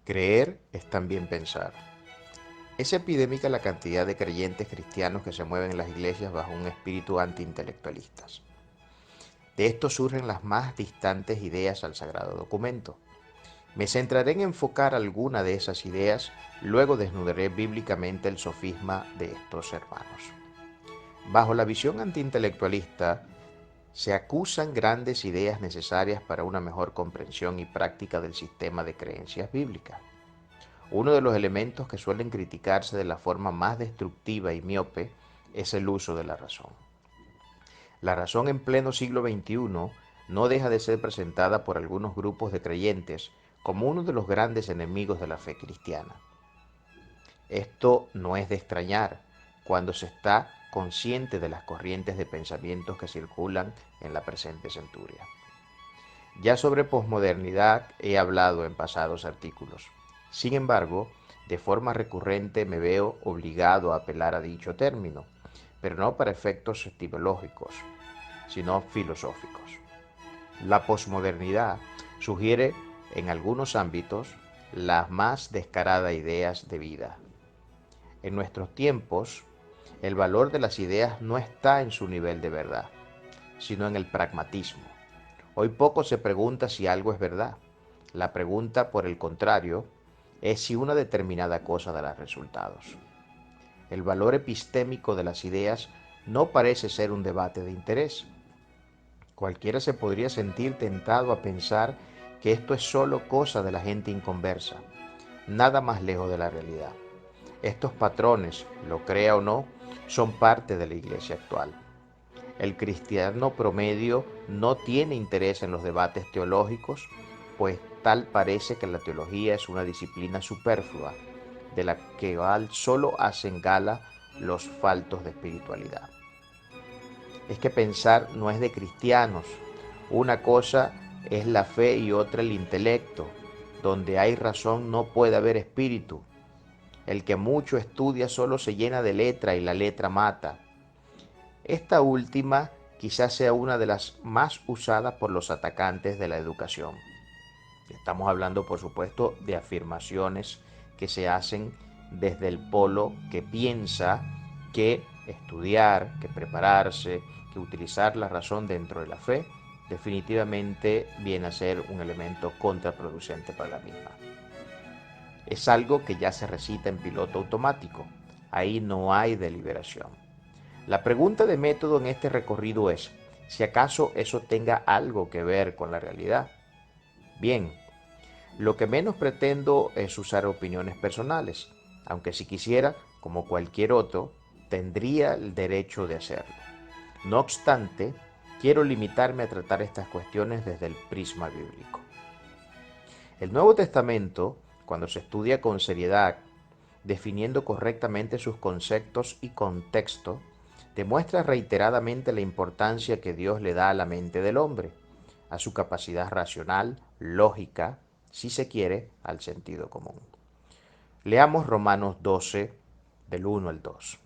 Creer es también pensar. Es epidémica la cantidad de creyentes cristianos que se mueven en las iglesias bajo un espíritu antiintelectualistas. De esto surgen las más distantes ideas al sagrado documento. Me centraré en enfocar alguna de esas ideas, luego desnudaré bíblicamente el sofisma de estos hermanos. Bajo la visión antiintelectualista, se acusan grandes ideas necesarias para una mejor comprensión y práctica del sistema de creencias bíblicas. Uno de los elementos que suelen criticarse de la forma más destructiva y miope es el uso de la razón. La razón en pleno siglo XXI no deja de ser presentada por algunos grupos de creyentes como uno de los grandes enemigos de la fe cristiana. Esto no es de extrañar cuando se está consciente de las corrientes de pensamientos que circulan en la presente centuria. Ya sobre posmodernidad he hablado en pasados artículos. Sin embargo, de forma recurrente me veo obligado a apelar a dicho término, pero no para efectos etimológicos, sino filosóficos. La posmodernidad sugiere en algunos ámbitos las más descaradas ideas de vida. En nuestros tiempos, el valor de las ideas no está en su nivel de verdad, sino en el pragmatismo. Hoy poco se pregunta si algo es verdad. La pregunta, por el contrario, es si una determinada cosa dará resultados. El valor epistémico de las ideas no parece ser un debate de interés. Cualquiera se podría sentir tentado a pensar que esto es solo cosa de la gente inconversa, nada más lejos de la realidad. Estos patrones, lo crea o no, son parte de la iglesia actual. El cristiano promedio no tiene interés en los debates teológicos, pues tal parece que la teología es una disciplina superflua, de la que solo hacen gala los faltos de espiritualidad. Es que pensar no es de cristianos. Una cosa es la fe y otra el intelecto. Donde hay razón no puede haber espíritu. El que mucho estudia solo se llena de letra y la letra mata. Esta última quizás sea una de las más usadas por los atacantes de la educación. Estamos hablando, por supuesto, de afirmaciones que se hacen desde el polo que piensa que estudiar, que prepararse, que utilizar la razón dentro de la fe, definitivamente viene a ser un elemento contraproducente para la misma. Es algo que ya se recita en piloto automático. Ahí no hay deliberación. La pregunta de método en este recorrido es si acaso eso tenga algo que ver con la realidad. Bien, lo que menos pretendo es usar opiniones personales, aunque si quisiera, como cualquier otro, tendría el derecho de hacerlo. No obstante, quiero limitarme a tratar estas cuestiones desde el prisma bíblico. El Nuevo Testamento, cuando se estudia con seriedad, definiendo correctamente sus conceptos y contexto, demuestra reiteradamente la importancia que Dios le da a la mente del hombre, a su capacidad racional, lógica, si se quiere, al sentido común. Leamos Romanos 12, del 1 al 2.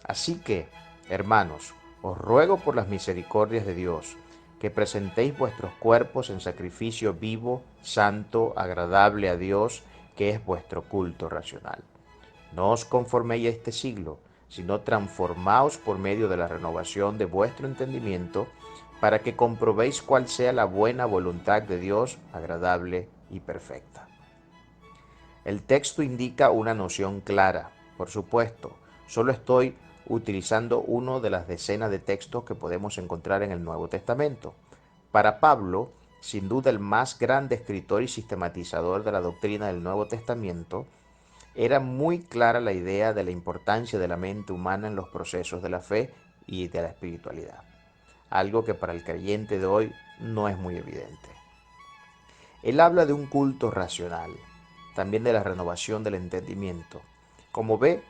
Así que, hermanos, os ruego por las misericordias de Dios, que presentéis vuestros cuerpos en sacrificio vivo, santo, agradable a Dios, que es vuestro culto racional. No os conforméis a este siglo, sino transformaos por medio de la renovación de vuestro entendimiento, para que comprobéis cuál sea la buena voluntad de Dios, agradable y perfecta. El texto indica una noción clara. Por supuesto, solo estoy utilizando uno de las decenas de textos que podemos encontrar en el Nuevo Testamento. Para Pablo, sin duda el más grande escritor y sistematizador de la doctrina del Nuevo Testamento, era muy clara la idea de la importancia de la mente humana en los procesos de la fe y de la espiritualidad, algo que para el creyente de hoy no es muy evidente. Él habla de un culto racional, también de la renovación del entendimiento. Como ve,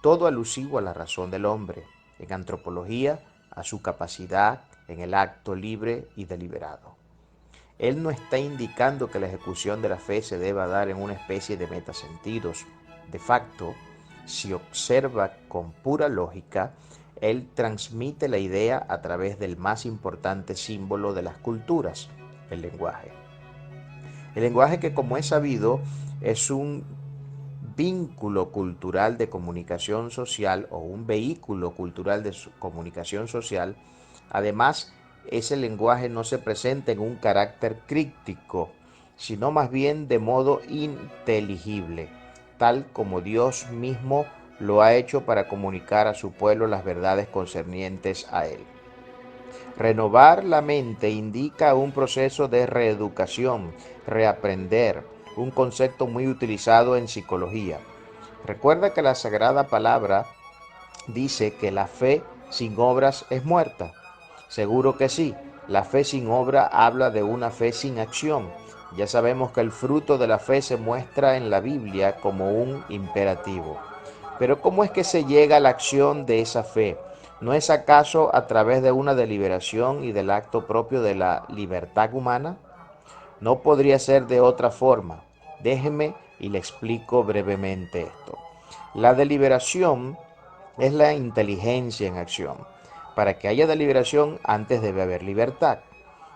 todo alusivo a la razón del hombre, en antropología, a su capacidad en el acto libre y deliberado. Él no está indicando que la ejecución de la fe se deba dar en una especie de metasentidos. De facto, si observa con pura lógica, él transmite la idea a través del más importante símbolo de las culturas, el lenguaje. El lenguaje que, como es sabido, es un vínculo cultural de comunicación social o un vehículo cultural de comunicación social. Además, ese lenguaje no se presenta en un carácter críptico, sino más bien de modo inteligible, tal como Dios mismo lo ha hecho para comunicar a su pueblo las verdades concernientes a él. Renovar la mente indica un proceso de reeducación, reaprender, un concepto muy utilizado en psicología. Recuerda que la Sagrada Palabra dice que la fe sin obras es muerta. Seguro que sí, la fe sin obra habla de una fe sin acción. Ya sabemos que el fruto de la fe se muestra en la Biblia como un imperativo. Pero ¿cómo es que se llega a la acción de esa fe? ¿No es acaso a través de una deliberación y del acto propio de la libertad humana? No podría ser de otra forma. Déjeme y le explico brevemente esto. La deliberación es la inteligencia en acción. Para que haya deliberación, antes debe haber libertad.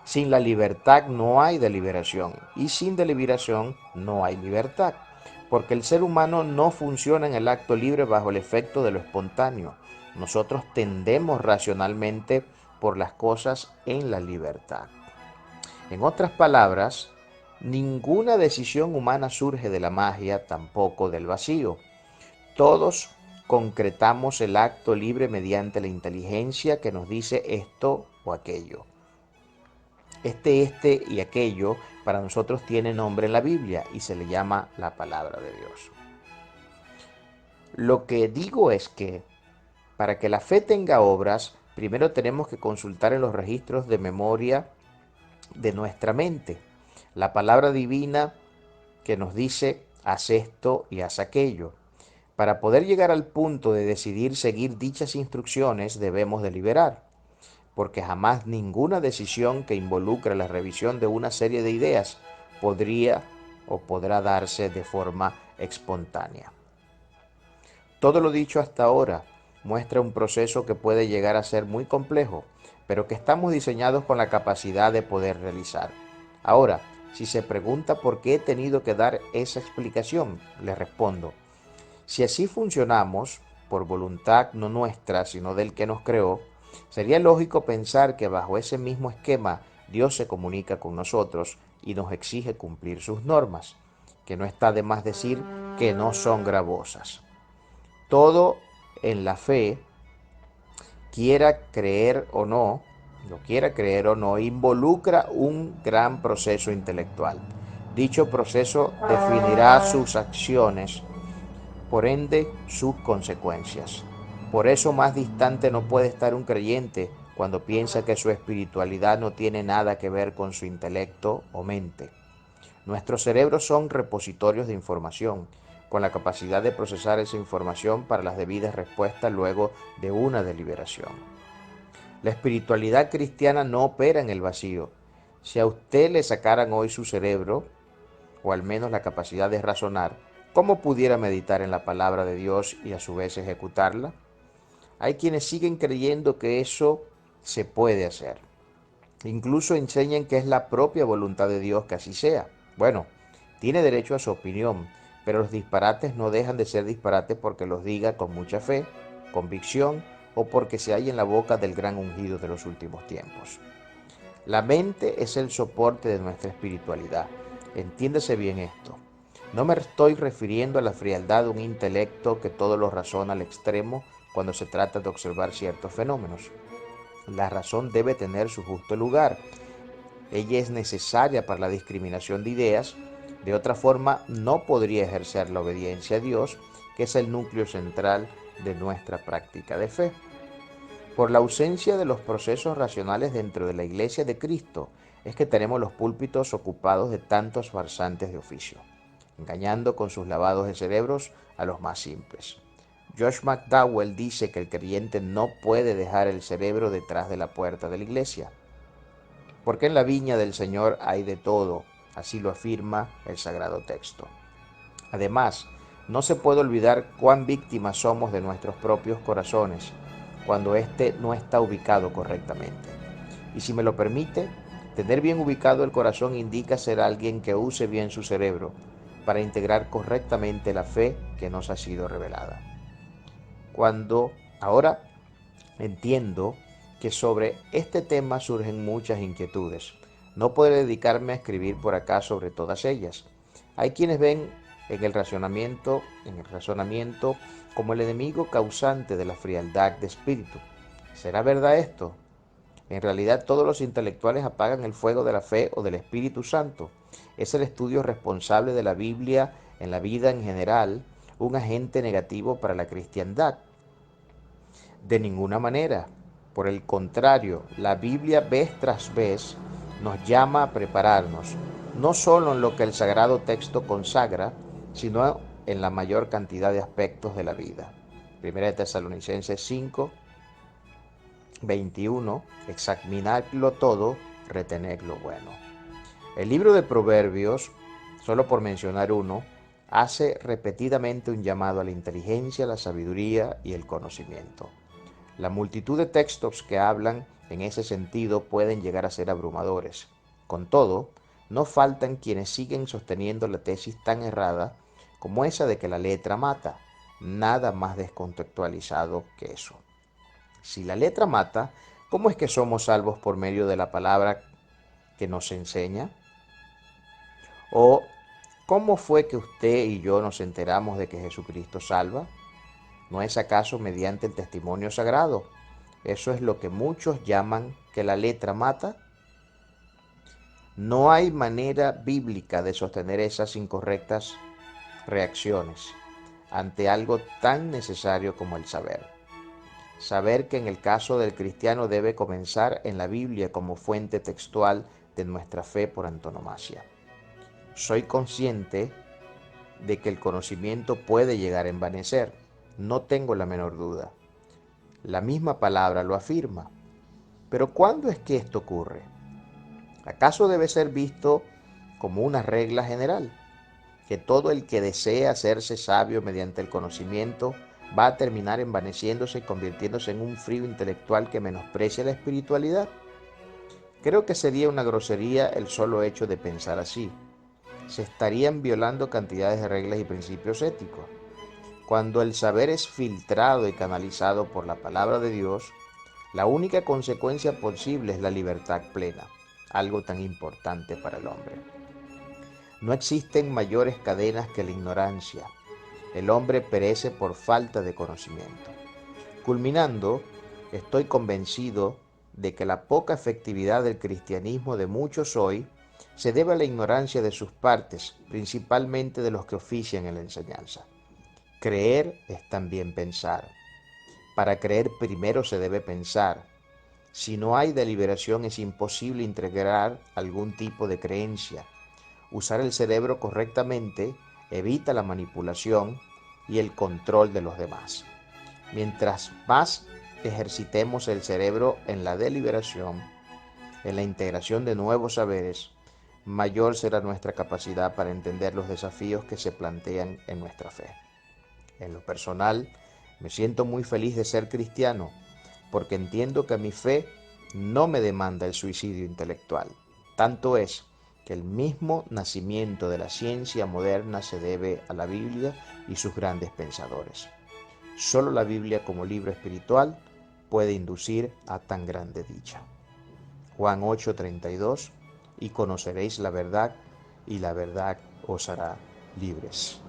Sin la libertad no hay deliberación y sin deliberación no hay libertad, porque el ser humano no funciona en el acto libre bajo el efecto de lo espontáneo. Nosotros tendemos racionalmente por las cosas en la libertad. En otras palabras, ninguna decisión humana surge de la magia, tampoco del vacío. Todos concretamos el acto libre mediante la inteligencia que nos dice esto o aquello. Este y aquello para nosotros tiene nombre en la Biblia y se le llama la palabra de Dios. Lo que digo es que para que la fe tenga obras, primero tenemos que consultar en los registros de memoria de nuestra mente. La palabra divina que nos dice, haz esto y haz aquello. Para poder llegar al punto de decidir seguir dichas instrucciones debemos deliberar, porque jamás ninguna decisión que involucre la revisión de una serie de ideas podría o podrá darse de forma espontánea. Todo lo dicho hasta ahora muestra un proceso que puede llegar a ser muy complejo, pero que estamos diseñados con la capacidad de poder realizar. Ahora, si se pregunta por qué he tenido que dar esa explicación, le respondo, si así funcionamos, por voluntad no nuestra, sino del que nos creó, sería lógico pensar que bajo ese mismo esquema Dios se comunica con nosotros y nos exige cumplir sus normas, que no está de más decir que no son gravosas. Todo en la fe, quiera creer o no, involucra un gran proceso intelectual. Dicho proceso definirá sus acciones, por ende sus consecuencias. Por eso más distante no puede estar un creyente cuando piensa que su espiritualidad no tiene nada que ver con su intelecto o mente. Nuestros cerebros son repositorios de información, con la capacidad de procesar esa información para las debidas respuestas luego de una deliberación. La espiritualidad cristiana no opera en el vacío. Si a usted le sacaran hoy su cerebro, o al menos la capacidad de razonar, ¿cómo pudiera meditar en la palabra de Dios y a su vez ejecutarla? Hay quienes siguen creyendo que eso se puede hacer. Incluso enseñan que es la propia voluntad de Dios que así sea. Bueno, tiene derecho a su opinión, pero los disparates no dejan de ser disparates porque los diga con mucha fe, convicción o porque se halla en la boca del gran ungido de los últimos tiempos. La mente es el soporte de nuestra espiritualidad. Entiéndase bien esto. No me estoy refiriendo a la frialdad de un intelecto que todo lo razona al extremo cuando se trata de observar ciertos fenómenos. La razón debe tener su justo lugar. Ella es necesaria para la discriminación de ideas. De otra forma, no podría ejercer la obediencia a Dios, que es el núcleo central de nuestra práctica de fe. Por la ausencia de los procesos racionales dentro de la Iglesia de Cristo, es que tenemos los púlpitos ocupados de tantos farsantes de oficio, engañando con sus lavados de cerebros a los más simples. Josh McDowell dice que el creyente no puede dejar el cerebro detrás de la puerta de la iglesia, porque en la viña del Señor hay de todo, así lo afirma el sagrado texto. Además, no se puede olvidar cuán víctimas somos de nuestros propios corazones cuando éste no está ubicado correctamente. Y si me lo permite, tener bien ubicado el corazón indica ser alguien que use bien su cerebro, para integrar correctamente la fe que nos ha sido revelada. Cuando ahora entiendo que sobre este tema surgen muchas inquietudes, no podré dedicarme a escribir por acá sobre todas ellas. Hay quienes ven en el razonamiento como el enemigo causante de la frialdad de espíritu. ¿Será verdad esto? En realidad todos los intelectuales apagan el fuego de la fe o del Espíritu Santo. ¿Es el estudio responsable de la Biblia en la vida en general un agente negativo para la cristiandad? De ninguna manera. Por el contrario, la Biblia vez tras vez nos llama a prepararnos, no solo en lo que el sagrado texto consagra, sino en la mayor cantidad de aspectos de la vida. Primera de Tesalonicenses 5, 21, examinadlo todo, retened lo bueno. El libro de Proverbios, solo por mencionar uno, hace repetidamente un llamado a la inteligencia, la sabiduría y el conocimiento. La multitud de textos que hablan en ese sentido pueden llegar a ser abrumadores. Con todo, no faltan quienes siguen sosteniendo la tesis tan errada como esa de que la letra mata. Nada más descontextualizado que eso. Si la letra mata, ¿cómo es que somos salvos por medio de la palabra que nos enseña? ¿O cómo fue que usted y yo nos enteramos de que Jesucristo salva? ¿No es acaso mediante el testimonio sagrado? Eso es lo que muchos llaman que la letra mata. No hay manera bíblica de sostener esas incorrectas reacciones ante algo tan necesario como el saber. Saber que en el caso del cristiano debe comenzar en la Biblia como fuente textual de nuestra fe por antonomasia. Soy consciente de que el conocimiento puede llegar a envanecer, no tengo la menor duda. La misma palabra lo afirma. Pero ¿cuándo es que esto ocurre? ¿Acaso debe ser visto como una regla general? Que todo el que desea hacerse sabio mediante el conocimiento va a terminar envaneciéndose y convirtiéndose en un frío intelectual que menosprecia la espiritualidad. Creo que sería una grosería el solo hecho de pensar así. Se estarían violando cantidades de reglas y principios éticos. Cuando el saber es filtrado y canalizado por la palabra de Dios, la única consecuencia posible es la libertad plena, algo tan importante para el hombre. No existen mayores cadenas que la ignorancia. El hombre perece por falta de conocimiento. Culminando, estoy convencido de que la poca efectividad del cristianismo de muchos hoy se debe a la ignorancia de sus partes, principalmente de los que ofician en la enseñanza. Creer es también pensar. Para creer primero se debe pensar. Si no hay deliberación es imposible integrar algún tipo de creencia. Usar el cerebro correctamente evita la manipulación y el control de los demás. Mientras más ejercitemos el cerebro en la deliberación, en la integración de nuevos saberes, mayor será nuestra capacidad para entender los desafíos que se plantean en nuestra fe. En lo personal, me siento muy feliz de ser cristiano, porque entiendo que mi fe no me demanda el suicidio intelectual. Tanto es que el mismo nacimiento de la ciencia moderna se debe a la Biblia y sus grandes pensadores. Solo la Biblia como libro espiritual puede inducir a tan grande dicha. Juan 8:32, y conoceréis la verdad, y la verdad os hará libres.